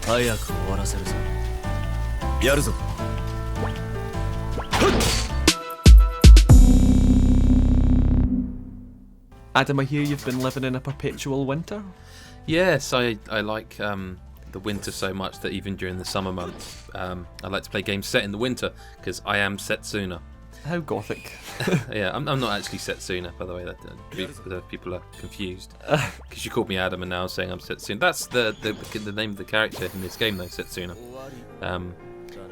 早く終わらせるぞ。やるぞ。Adam, I hear you've been living in a perpetual winter? Yes, I like the winter so much that even during the summer months, I like to play games set in the winter because I am Setsuna. How gothic. Yeah, I'm not actually Setsuna, by the way. That people are confused because you called me Adam and now I'm saying I'm Setsuna. That's the name of the character in this game, though, Setsuna.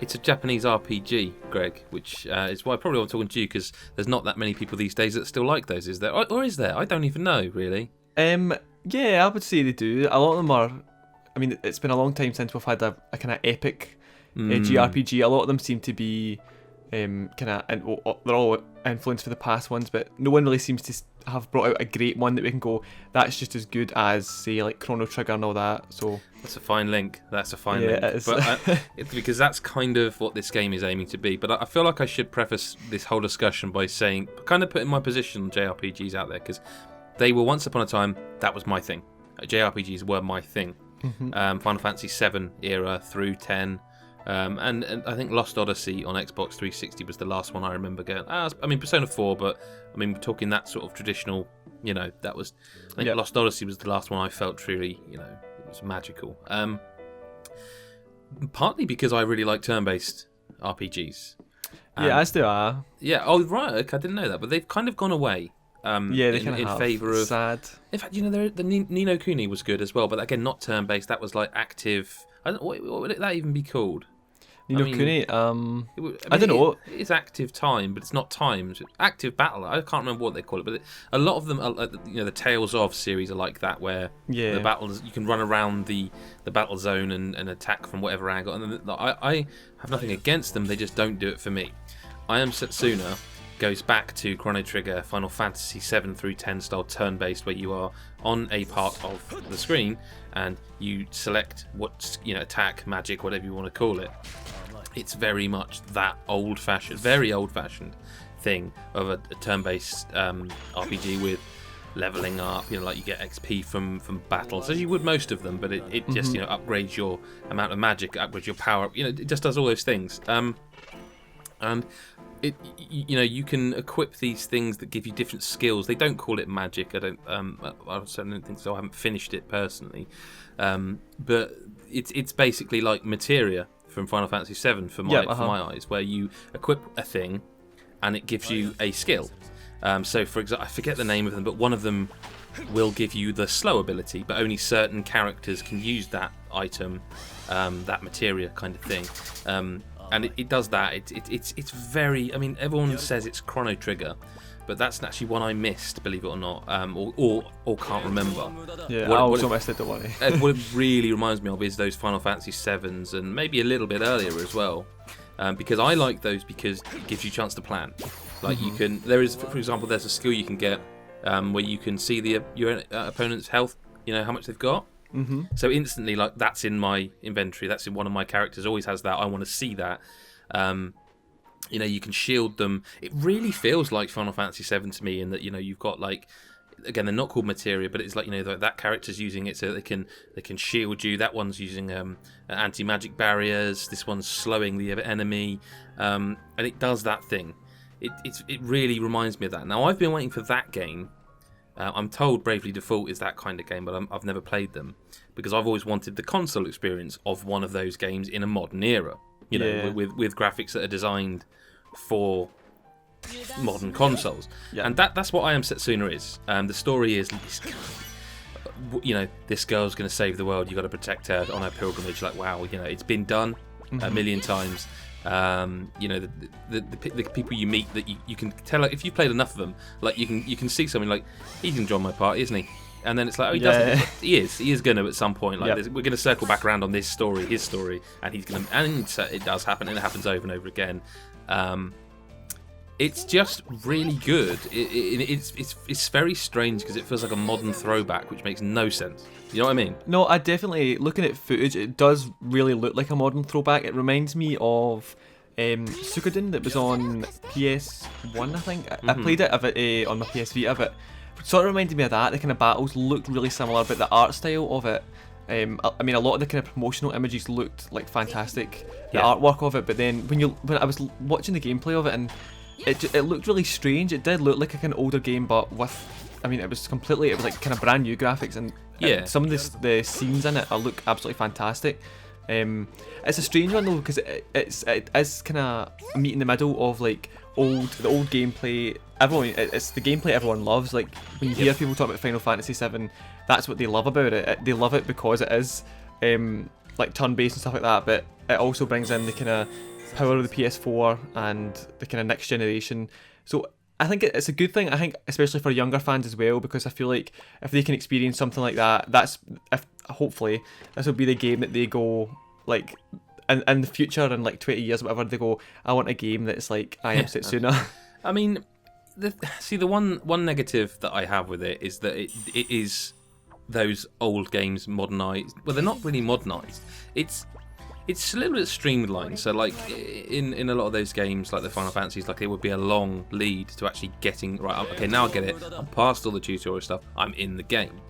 It's a Japanese RPG, Greg, which is why probably I'm talking to you because there's not that many people these days that still like those, is there? Or is there? I don't even know, really. Yeah, I would say they do. A lot of them are. I mean, it's been a long time since we've had a kind of epic JRPG. A lot of them seem to be they're all influenced for the past ones, but no one really seems to have brought out a great one that we can go, that's just as good as, say, like Chrono Trigger and all that. So that's a fine link. That's a fine link. It is. But because that's kind of what this game is aiming to be. But I feel like I should preface this whole discussion by saying, kind of putting my position on JRPGs out there, because they were once upon a time, that was my thing. JRPGs were my thing. Final Fantasy VII era through 10. And I think Lost Odyssey on Xbox 360 was the last one I remember going. I mean, Persona 4, but I mean, we're talking that sort of traditional, that was, I think Lost Odyssey was the last one I felt truly, it was magical. Partly because I really like turn-based RPGs. As they are. Yeah, oh, right, okay, I didn't know that, but they've kind of gone away. They kind of in favour of. Sad. In fact, the Ni no Kuni was good as well, but again, not turn-based. That was like active. I don't. What would that even be called? Ni no Kuni. I don't know. It's active time, but it's not times. Active battle. I can't remember what they call it, but a lot of them, the Tales of series are like that, where the battles you can run around the battle zone and attack from whatever angle. And I have nothing against them. They just don't do it for me. I Am Setsuna goes back to Chrono Trigger, Final Fantasy 7 through 10 style turn-based, where you are on a part of the screen and you select what attack, magic, whatever you want to call it. It's very much that very old-fashioned thing of a turn-based RPG with leveling up. Like you get XP from battles, as you would most of them, but it just upgrades your amount of magic, upgrades your power. It just does all those things. And you can equip these things that give you different skills. They don't call it magic. I certainly don't think so. I haven't finished it personally, but it's basically like materia from Final Fantasy VII for my eyes, where you equip a thing and it gives you a skill. So, for example, I forget the name of them, but one of them will give you the slow ability, but only certain characters can use that item, that materia kind of thing. And it does that. It's very. I mean, everyone says it's Chrono Trigger, but that's actually one I missed, believe it or not, or can't remember. Yeah, I also missed it. Don't worry. What it really reminds me of is those Final Fantasy 7s and maybe a little bit earlier as well, because I like those because it gives you a chance to plan. Like you can. There is, for example, there's a skill you can get where you can see your opponent's health. How much they've got. So instantly, like, that's in my inventory. That's in one of my characters. Always has that. I want to see that. You can shield them. It really feels like Final Fantasy VII to me, in that you've got, like, again, they're not called materia, but it's like that character's using it so they can shield you. That one's using anti-magic barriers. This one's slowing the enemy, and it does that thing. It really reminds me of that. Now I've been waiting for that game. I'm told Bravely Default is that kind of game, but I've never played them because I've always wanted the console experience of one of those games in a modern era. With graphics that are designed for modern consoles. Yeah. And that's what I Am Setsuna is. The story is, this girl's going to save the world. You've got to protect her on her pilgrimage. Like, wow, it's been done a million times. The people you meet that you can tell, like, if you've played enough of them, like you can see something like, he's gonna join my party, isn't he? And then it's like, oh, he doesn't. He is gonna at some point. Like, we're gonna circle back around on his story, and he's gonna, and it does happen, and it happens over and over again. It's just really good. It's very strange because it feels like a modern throwback, which makes no sense. You know what I mean? No, I definitely, looking at footage, it does really look like a modern throwback. It reminds me of Suikoden that was on PS1, I think. I played it on my PS Vita, but it sort of reminded me of that. The kind of battles looked really similar, but the art style of it I mean, a lot of the kind of promotional images looked like fantastic, the Yeah. artwork of it. But then when I was watching the gameplay of it, and it looked really strange. It did look like a kind of older game, but with, I mean, it was like kind of brand new graphics, and Yeah. some of the scenes in it look absolutely fantastic. It's a strange one though, because it is kind of a meet in the middle of like the old gameplay. It's the gameplay everyone loves. Like when you hear people talk about Final Fantasy VII, that's what they love about it. They love it because it is like turn-based and stuff like that, but it also brings in the kind of power of the PS4 and the kind of next generation. So I think it's a good thing. I think especially for younger fans as well, because I feel like if they can experience something like that, hopefully this will be the game that they go like in the future, in like 20 years or whatever, they go, I want a game that's like I Am Setsuna. I mean, the one negative that I have with it is that it is those old games modernized. Well, they're not really modernized. It's a little bit streamlined. So like in a lot of those games, like the Final Fantasies, like it would be a long lead to actually getting right. Okay, now I get it. I'm past all the tutorial stuff. I'm in the game.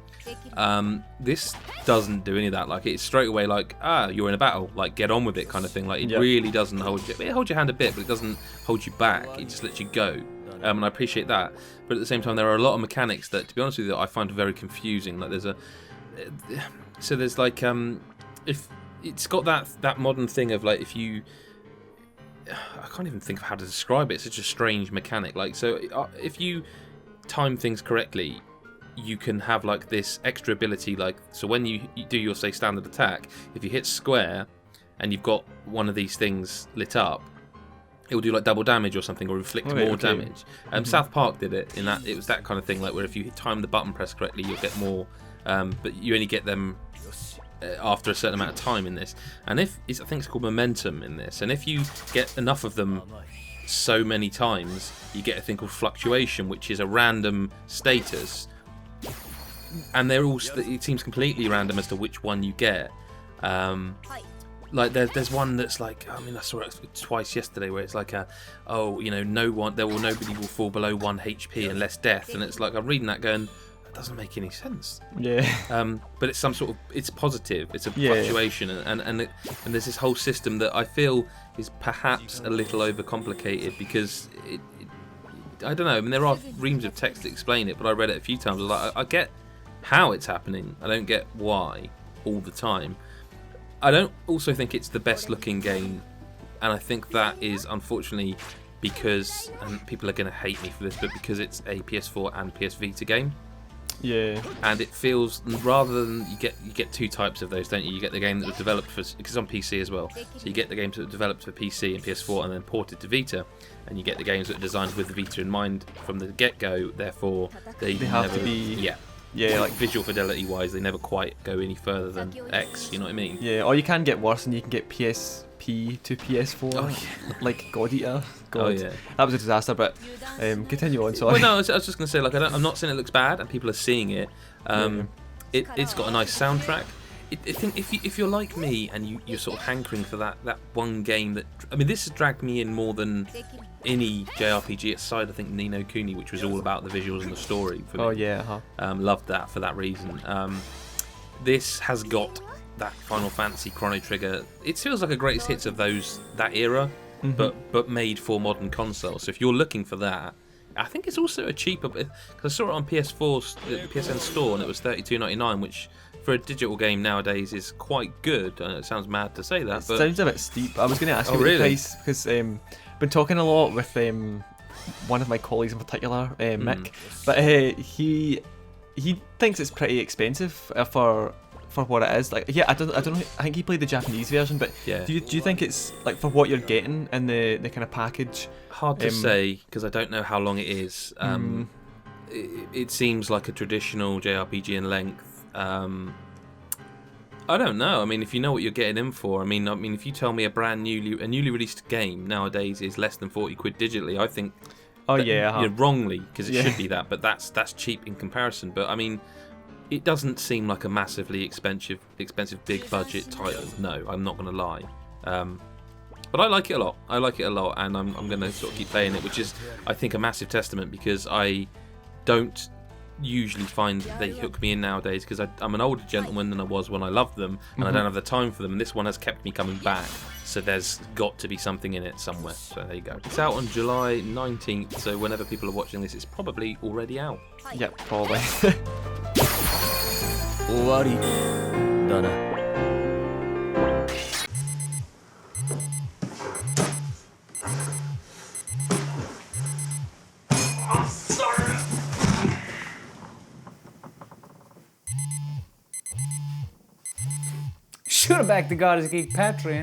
This doesn't do any of that. Like it's straight away like, you're in a battle, like get on with it kind of thing. Like it really doesn't hold you. It holds your hand a bit, but it doesn't hold you back. It just lets you go. And I appreciate that. But at the same time, there are a lot of mechanics that, to be honest with you, I find very confusing. Like there's like if it's got that modern thing of like if you, I can't even think of how to describe it. It's such a strange mechanic. Like so, if you time things correctly, you can have like this extra ability. Like so, when you do your say standard attack, if you hit square and you've got one of these things lit up, it will do like double damage or something, or inflict more damage. South Park did it in that. It was that kind of thing, like where if you time the button press correctly, you'll get more, but you only get them after a certain amount of time in this. And I think it's called momentum in this. And if you get enough of them so many times, you get a thing called fluctuation, which is a random status. And they're all. It seems completely random as to which one you get. Like there's one that's like, I mean, I saw it twice yesterday, where it's like nobody will fall below 1 HP unless death, and it's like I'm reading that going, that doesn't make any sense. Yeah. But it's some sort of, it's positive. It's a fluctuation, and there's this whole system that I feel is perhaps a little overcomplicated because I don't know. I mean, there are reams of text to explain it, but I read it a few times. I was like, I get how it's happening. I don't get why all the time. I don't also think it's the best looking game, and I think that is unfortunately because, and people are going to hate me for this, but because it's a PS4 and PS Vita game. Yeah. And it feels, rather than you get two types of those, don't you? You get the game that was developed for, because it's on PC as well. So you get the games that were developed for PC and PS4 and then ported to Vita, and you get the games that are designed with the Vita in mind from the get-go. Therefore, they have to be like visual fidelity wise, they never quite go any further than X. You know what I mean? Yeah. Or you can get worse, and you can get PSP to PS4, like God. Oh yeah, that was a disaster. But continue on. Sorry. Well, no, I was just gonna say, like, I'm not saying it looks bad, and people are seeing it. It's got a nice soundtrack. I think if you're like me and you're sort of hankering for that one game that, I mean, this has dragged me in more than any JRPG aside, I think, Ni no Kuni, which was all about the visuals and the story. For me. Oh yeah, loved that for that reason. This has got that Final Fantasy Chrono Trigger. It feels like a greatest hits of that era, but made for modern consoles. So if you're looking for that, I think it's also a cheaper. Because I saw it on PS4, the PSN store, and it was $32.99, which for a digital game nowadays is quite good. It sounds mad to say that, but sounds a bit steep. I was going to ask you the price because been talking a lot with one of my colleagues in particular, Mick, but he thinks it's pretty expensive for what it is. Like, yeah, I don't know. I think he played the Japanese version, but do you think it's like for what you're getting in the kind of package? Hard to say because I don't know how long it is. It seems like a traditional JRPG in length. I don't know. I mean, if you know what you're getting in for, I mean, if you tell me a newly released game nowadays is less than 40 quid digitally, I think. You're wrongly, because it should be that, but that's cheap in comparison. But I mean, it doesn't seem like a massively expensive big budget title. No, I'm not going to lie. But I like it a lot. And I'm going to sort of keep playing it, which is, I think, a massive testament because I don't usually find they hook me in nowadays because I'm an older gentleman than I was when I loved them, and I don't have the time for them. And this one has kept me coming back. So there's got to be something in it somewhere. So there you go. It's out on July 19th. So whenever people are watching this, it's probably already out. Yep, probably. 終わりだな。Should have backed the GodisaGeek Patreon.